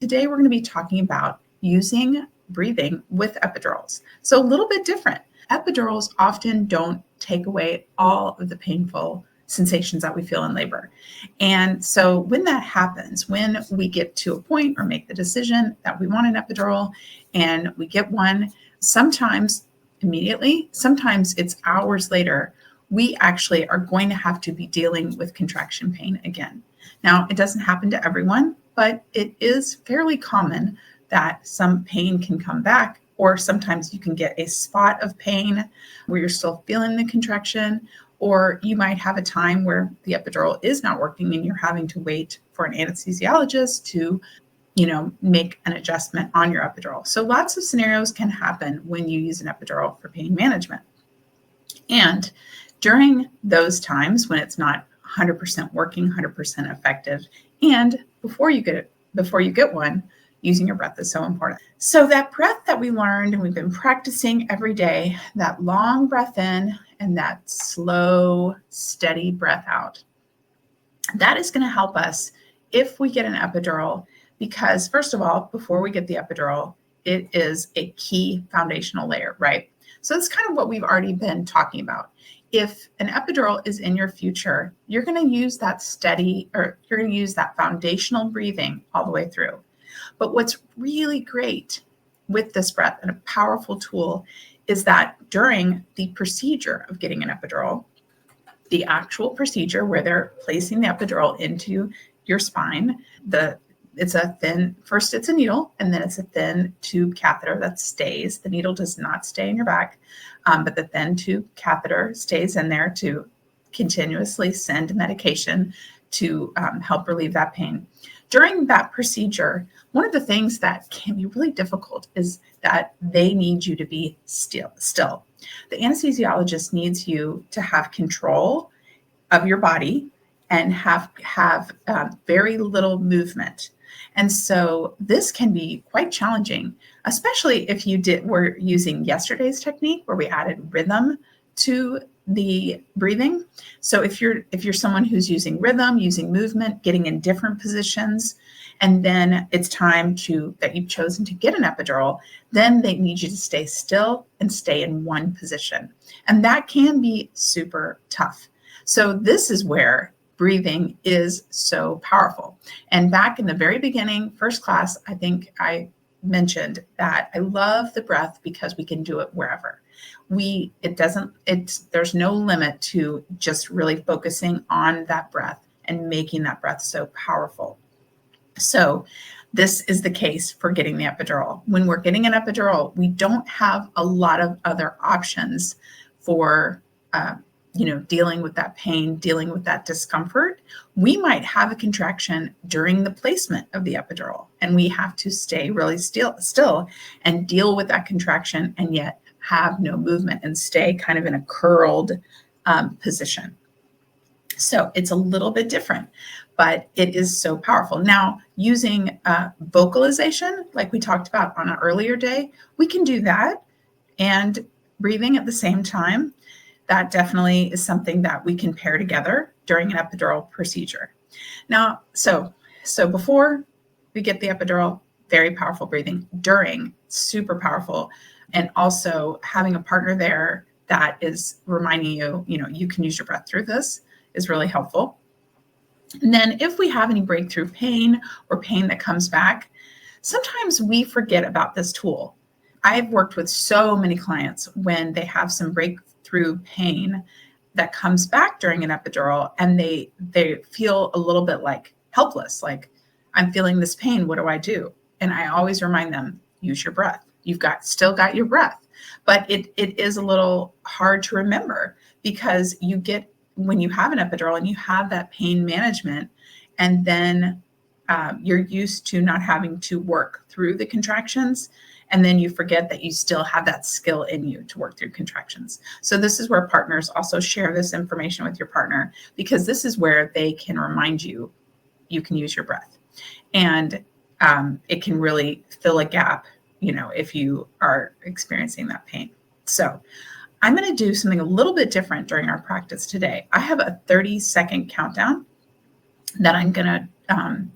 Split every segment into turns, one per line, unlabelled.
Today, we're going to be talking about using breathing with epidurals. So a little bit different. Epidurals often don't take away all of the painful sensations that we feel in labor. And so when that happens, when we get to a point or make the decision that we want an epidural and we get one, sometimes immediately, sometimes it's hours later, we actually are going to have to be dealing with contraction pain again. Now, it doesn't happen to everyone, but it is fairly common that some pain can come back, or sometimes you can get a spot of pain where you're still feeling the contraction, or you might have a time where the epidural is not working and you're having to wait for an anesthesiologist to, make an adjustment on your epidural. So lots of scenarios can happen when you use an epidural for pain management. And during those times when it's not 100% working, 100% effective, and before you get one, using your breath is so important. So that breath that we learned and we've been practicing every day, that long breath in and that slow, steady breath out, that is going to help us if we get an epidural, because first of all, before we get the epidural, it is a key foundational layer, right? So that's kind of what we've already been talking about. If an epidural is in your future, you're going to use that you're going to use that foundational breathing all the way through. But what's really great with this breath and a powerful tool is that during the procedure of getting an epidural, the actual procedure where they're placing the epidural into your spine, it's a needle, and then it's a thin tube catheter that stays. The needle does not stay in your back, but the thin tube catheter stays in there to continuously send medication to help relieve that pain. During that procedure, one of the things that can be really difficult is that they need you to be still. The anesthesiologist needs you to have control of your body and have very little movement. And so this can be quite challenging, especially if we're using yesterday's technique where we added rhythm to the breathing. So if you're someone who's using rhythm, using movement, getting in different positions, and then it's time that you've chosen to get an epidural, then they need you to stay still and stay in one position. And that can be super tough. So this is where breathing is so powerful. And back in the very beginning, first class, I think I mentioned that I love the breath because we can do it wherever. There's no limit to just really focusing on that breath and making that breath so powerful. So this is the case for getting the epidural. When we're getting an epidural, we don't have a lot of other options for dealing with that pain, dealing with that discomfort. We might have a contraction during the placement of the epidural, and we have to stay really still and deal with that contraction and yet have no movement and stay kind of in a curled position. So it's a little bit different, but it is so powerful. Now, using vocalization, like we talked about on an earlier day, we can do that, and breathing at the same time. That definitely is something that we can pair together during an epidural procedure. Now, so before we get the epidural, very powerful breathing. During, super powerful. And also having a partner there that is reminding you, you can use your breath through this is really helpful. And then if we have any breakthrough pain or pain that comes back, sometimes we forget about this tool. I've worked with so many clients when they have some breakthrough pain that comes back during an epidural, and they feel a little bit like helpless, like, I'm feeling this pain, what do I do? And I always remind them, use your breath. You've still got your breath. But it is a little hard to remember, because when you have an epidural and you have that pain management, and then you're used to not having to work through the contractions, and then you forget that you still have that skill in you to work through contractions. So this is where partners also share this information with your partner, because this is where they can remind you can use your breath. And it can really fill a gap, if you are experiencing that pain. So I'm going to do something a little bit different during our practice today. I have a 30-second countdown that I'm going to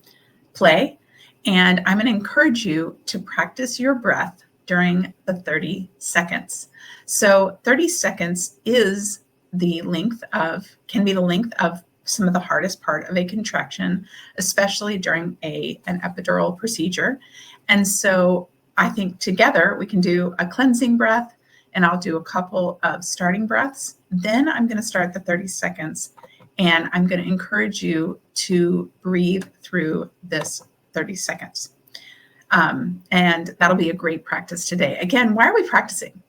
play. And I'm going to encourage you to practice your breath during the 30 seconds. So 30 seconds is can be the length of some of the hardest part of a contraction, especially during an epidural procedure. And so I think together we can do a cleansing breath, and I'll do a couple of starting breaths. Then I'm going to start the 30 seconds, and I'm going to encourage you to breathe through this 30 seconds. And that'll be a great practice today. Again, why are we practicing?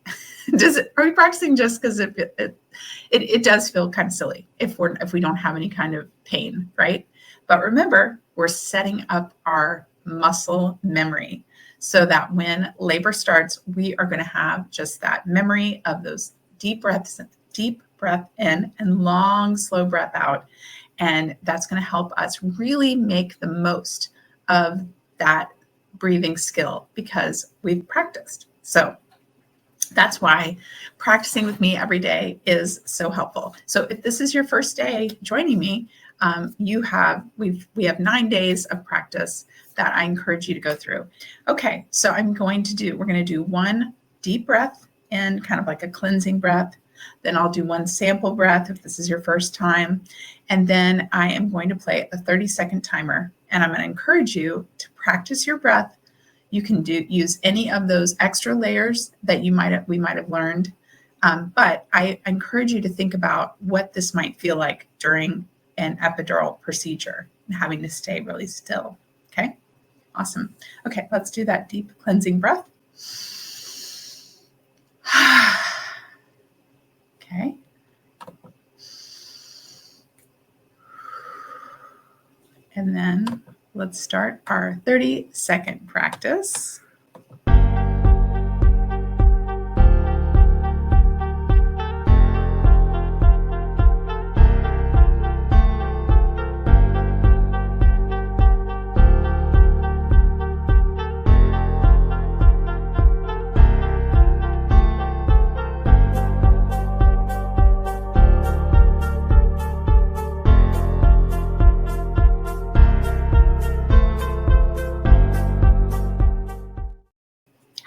Are we practicing just because it does feel kind of silly if we don't have any kind of pain, right? But remember, we're setting up our muscle memory so that when labor starts, we are going to have just that memory of those deep breath in and long, slow breath out. And that's going to help us really make the most of that breathing skill because we've practiced. So that's why practicing with me every day is so helpful. So if this is your first day joining me, we have 9 days of practice that I encourage you to go through. Okay, so we're going to do one deep breath in, kind of like a cleansing breath. Then I'll do one sample breath if this is your first time. And then I am going to play a 30-second timer. And I'm going to encourage you to practice your breath. You can use any of those extra layers that we might have learned. But I encourage you to think about what this might feel like during an epidural procedure and having to stay really still. Okay, awesome. Okay, let's do that deep cleansing breath. Okay. And then let's start our 30-second practice.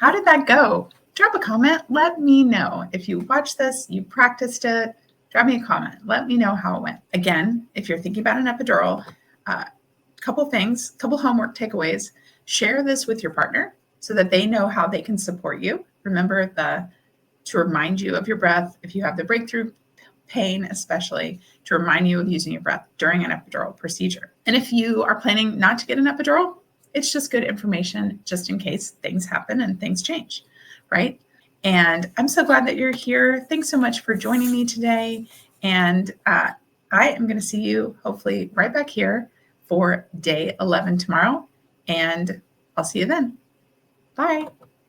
How did that go? Drop a comment. Let me know. If you watched this, you practiced it, drop me a comment. Let me know how it went. Again, if you're thinking about an epidural, couple homework takeaways. Share this with your partner so that they know how they can support you. Remember to remind you of your breath. If you have the breakthrough pain, especially to remind you of using your breath during an epidural procedure. And if you are planning not to get an epidural, it's just good information just in case things happen and things change, right? And I'm so glad that you're here. Thanks so much for joining me today. And I am going to see you hopefully right back here for day 11 tomorrow. And I'll see you then. Bye.